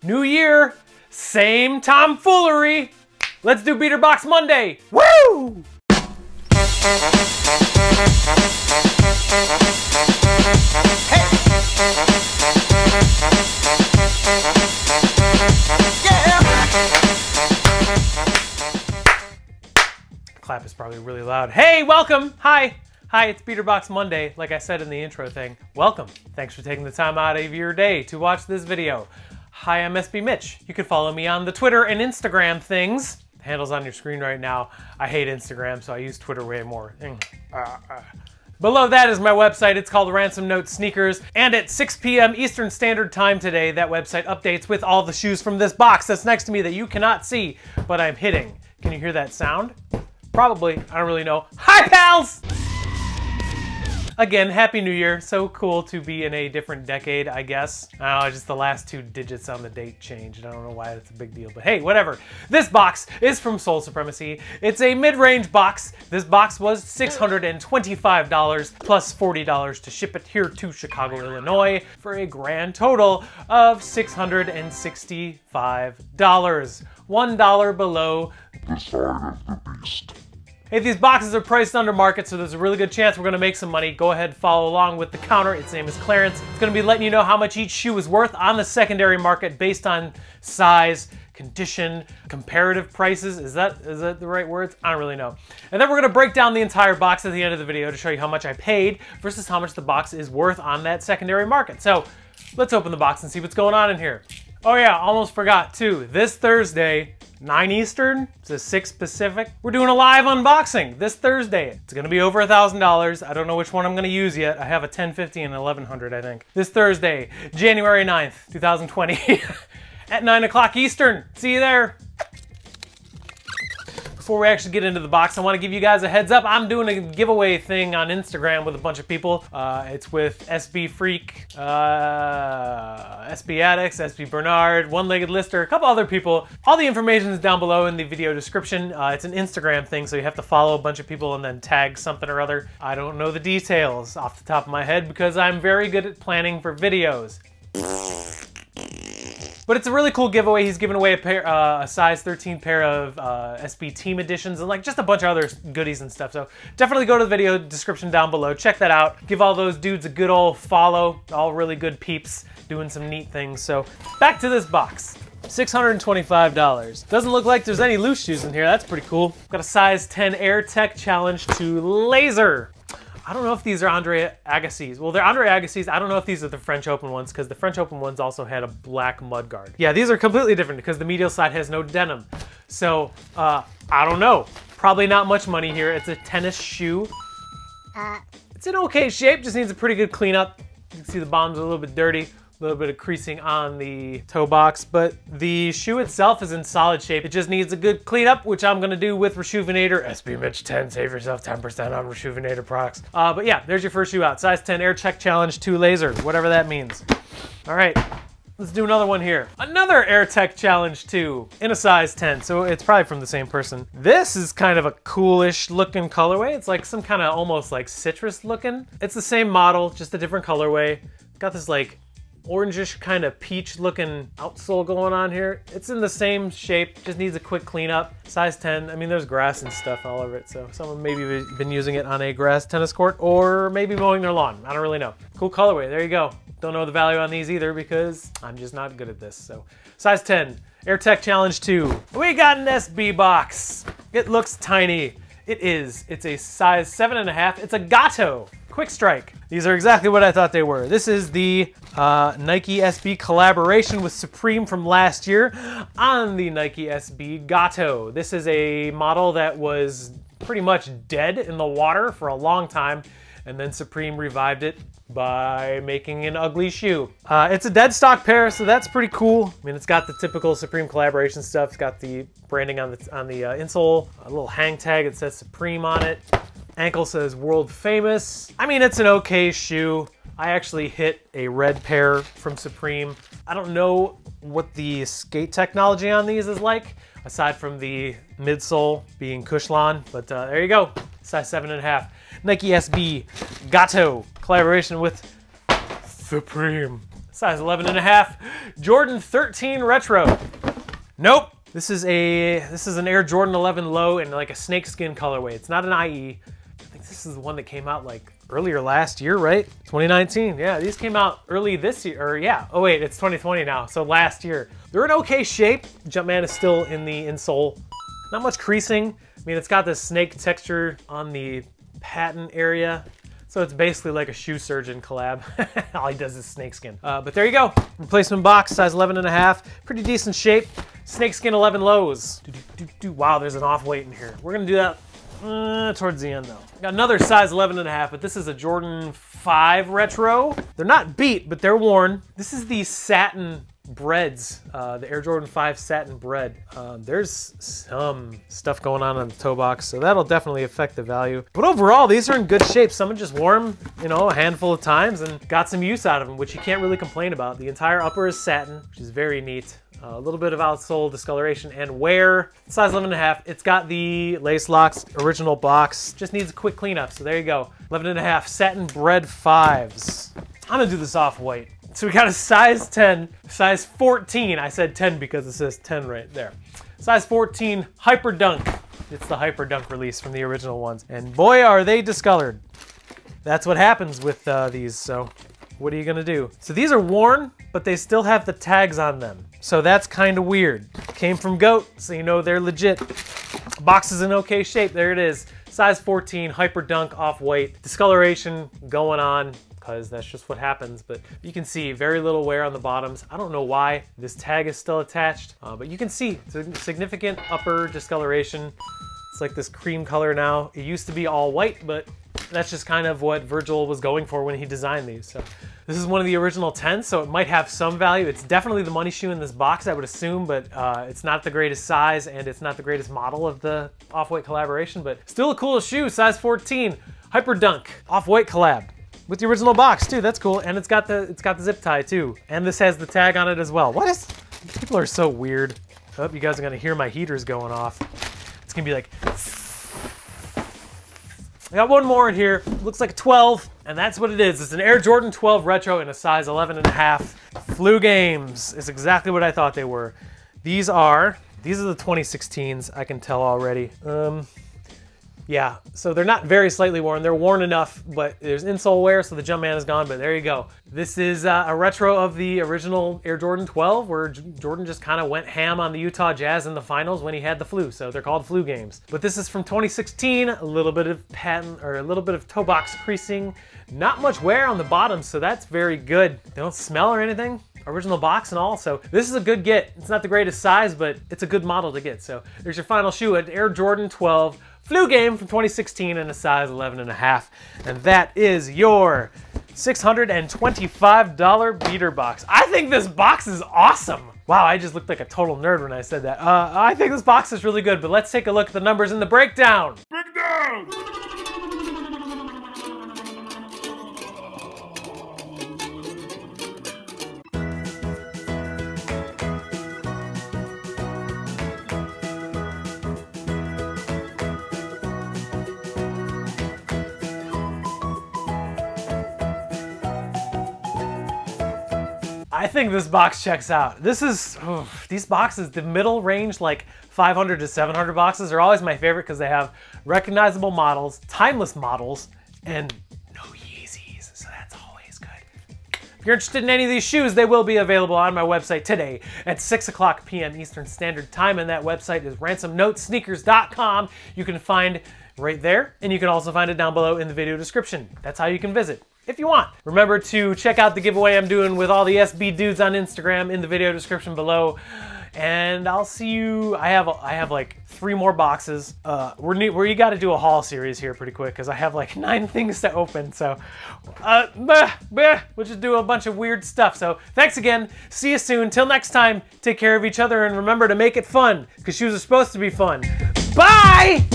New year, same tomfoolery. Let's do Beater Box Monday. Woo! Hey! Yeah! Clap is probably really loud. Hey, welcome. Hi, it's Beater Box Monday. Like I said in the intro thing, welcome. Thanks for taking the time out of your day to watch this video. Hi, I'm SB Mitch. You can follow me on the Twitter and Instagram things. The handle's on your screen right now. I hate Instagram, so I use Twitter way more. Below that is my website. It's called Ransom Note Sneakers. And at 6 p.m. Eastern Standard Time today, that website updates with all the shoes from this box that's next to me that you cannot see, but I'm hitting. Can you hear that sound? Probably. I don't really know. Hi, pals! Again, Happy New Year. So cool to be in a different decade, I guess. Oh, just the last 2 digits on the date changed. I don't know why that's a big deal, but hey, whatever. This box is from Sole Supremacy. It's a mid-range box. This box was $625 plus $40 to ship it here to Chicago, Illinois for a grand total of $665. $1 below the side of the beast. Hey, these boxes are priced under market, so there's a really good chance we're gonna make some money. Go ahead and follow along with the counter. Its name is Clarence. It's gonna be letting you know how much each shoe is worth on the secondary market based on size, condition, comparative prices. Is that the right words? I don't really know. And then we're gonna break down the entire box at the end of the video to show you how much I paid versus how much the box is worth on that secondary market. So let's open the box and see what's going on in here. Oh yeah, almost forgot too. This Thursday, 9 Eastern, so 6 Pacific, we're doing a live unboxing this Thursday. It's gonna be over $1,000. I don't know which one I'm gonna use yet. I have a 1050 and 1100, I think. This Thursday, January 9th, 2020, at 9 o'clock Eastern. See you there. Before we actually get into the box, I want to give you guys a heads up. I'm doing a giveaway thing on Instagram with a bunch of people. It's with SB Freak, SB Addicts, SB Bernard, One-Legged Lister, a couple other people. All the information is down below in the video description. It's an Instagram thing, so you have to follow a bunch of people and then tag something or other. I don't know the details off the top of my head because I'm very good at planning for videos. But it's a really cool giveaway. He's giving away a size 13 pair of SB Team Editions and like just a bunch of other goodies and stuff. So definitely go to the video description down below. Check that out. Give all those dudes a good old follow. All really good peeps doing some neat things. So back to this box. $625. Doesn't look like there's any loose shoes in here. That's pretty cool. Got a size 10 Air Tech Challenge to Laser. I don't know if these are Andre Agassi's. Well, they're Andre Agassi's. I don't know if these are the French Open ones because the French Open ones also had a black mudguard. Yeah, these are completely different because the medial side has no denim. So, I don't know. Probably not much money here. It's a tennis shoe. It's in okay shape, just needs a pretty good cleanup. You can see the bottom's a little bit dirty. A little bit of creasing on the toe box, but the shoe itself is in solid shape. It just needs a good cleanup, which I'm gonna do with Reshoevn8er. SB Mitch 10, save yourself 10% on Reshoevn8er products. But yeah, there's your first shoe out. Size 10 Air Tech Challenge 2 Laser, whatever that means. All right, let's do another one here. Another Air Tech Challenge 2 in a size 10, so it's probably from the same person. This is kind of a coolish looking colorway. It's like some kind of almost like citrus looking. It's the same model, just a different colorway. Got this like orangish kind of peach looking outsole going on here. It's in the same shape, just needs a quick cleanup. Size 10, I mean there's grass and stuff all over it, so someone maybe been using it on a grass tennis court or maybe mowing their lawn. I don't really know. Cool colorway, there you go. Don't know the value on these either because I'm just not good at this. So size 10, Air Tech Challenge 2. We got an SB box. It looks tiny. It is. It's a size 7.5. It's a GATO. Quick Strike. These are exactly what I thought they were. This is the Nike SB collaboration with Supreme from last year on the Nike SB GATO. This is a model that was pretty much dead in the water for a long time, and then Supreme revived it by making an ugly shoe. It's a dead stock pair, so that's pretty cool. I mean, it's got the typical Supreme collaboration stuff. It's got the branding on the insole, a little hang tag that says Supreme on it. Ankle says world famous. I mean, it's an okay shoe. I actually hit a red pair from Supreme. I don't know what the skate technology on these is like, aside from the midsole being Cushlon, but there you go, size 7.5. Nike SB GATO, collaboration with Supreme. Size 11.5, Jordan 13 Retro. Nope. This is an Air Jordan 11 Low in like a snakeskin colorway. It's not an IE. I think this is the one that came out like earlier last year, right? 2019. Yeah, these came out early this year, or yeah. Oh wait, it's 2020 now, so last year. They're in okay shape. Jumpman is still in the insole. Not much creasing. I mean, it's got this snake texture on the patent area. So it's basically like a shoe surgeon collab. All he does is snakeskin. But there you go. Replacement box, size 11.5. Pretty decent shape. Snakeskin 11 lows. Wow, there's an off-white in here. We're gonna do that towards the end though. Got another size 11.5, but this is a Jordan 5 Retro. They're not beat, but they're worn. This is the satin BREDs, the Air Jordan 5 satin BRED. There's some stuff going on the toe box, so that'll definitely affect the value. But overall, these are in good shape. Someone just wore them, you know, a handful of times and got some use out of them, which you can't really complain about. The entire upper is satin, which is very neat. A little bit of outsole discoloration and wear. Size 11.5. It's got the lace locks, original box. Just needs a quick cleanup, so there you go. 11.5 satin BRED 5s. I'm gonna do this off-white. So we got a size 10, size 14. I said 10 because it says 10 right there. Size 14 HYPERDUNK. It's the HYPERDUNK release from the original ones. And boy, are they discolored. That's what happens with these, so what are you gonna do? So these are worn, but they still have the tags on them. So that's kind of weird. Came from GOAT, so you know they're legit. Box is in okay shape, there it is. Size 14, HYPERDUNK off-white. Discoloration going on, because that's just what happens, but you can see very little wear on the bottoms. I don't know why this tag is still attached, but you can see significant upper discoloration. It's like this cream color now. It used to be all white, but that's just kind of what Virgil was going for when he designed these. So this is one of the original 10s, so it might have some value. It's definitely the money shoe in this box, I would assume, but it's not the greatest size and it's not the greatest model of the off-white collaboration, but still a cool shoe, size 14, HYPERDUNK, off-white collab. With the original box too, that's cool. And it's got the zip tie too. And this has the tag on it as well. What is, people are so weird. Oh, you guys are gonna hear my heaters going off. It's gonna be like, I got one more in here. Looks like a 12, and that's what it is. It's an Air Jordan 12 Retro in a size 11.5. Flu Games is exactly what I thought they were. These are the 2016s, I can tell already. Yeah, so they're not very slightly worn. They're worn enough, but there's insole wear, so the Jumpman is gone, but there you go. This is a retro of the original Air Jordan 12, where Jordan just kind of went ham on the Utah Jazz in the finals when he had the flu, so they're called Flu Games. But this is from 2016, a little bit of patent, or a little bit of toe box creasing, not much wear on the bottom, so that's very good. They don't smell or anything. Original box and all, so this is a good get. It's not the greatest size, but it's a good model to get. So there's your final shoe, an Air Jordan 12 Flu Game from 2016 in a size 11.5. And that is your $625 beater box. I think this box is awesome. Wow, I just looked like a total nerd when I said that. I think this box is really good, but let's take a look at the numbers in the breakdown. Breakdown! I think this box checks out. This is, these boxes, the middle range, like 500 to 700 boxes are always my favorite because they have recognizable models, timeless models, and no Yeezys, so that's always good. If you're interested in any of these shoes, they will be available on my website today at 6 p.m. Eastern Standard Time, and that website is ransomnotesneakers.com. You can find right there, and you can also find it down below in the video description. That's how you can visit if you want. Remember to check out the giveaway I'm doing with all the SB dudes on Instagram in the video description below. And I'll see you, I have like 3 more boxes. You gotta do a haul series here pretty quick because I have like 9 things to open. So, we'll just do a bunch of weird stuff. So thanks again, see you soon. Till next time, take care of each other and remember to make it fun because shoes are supposed to be fun. Bye!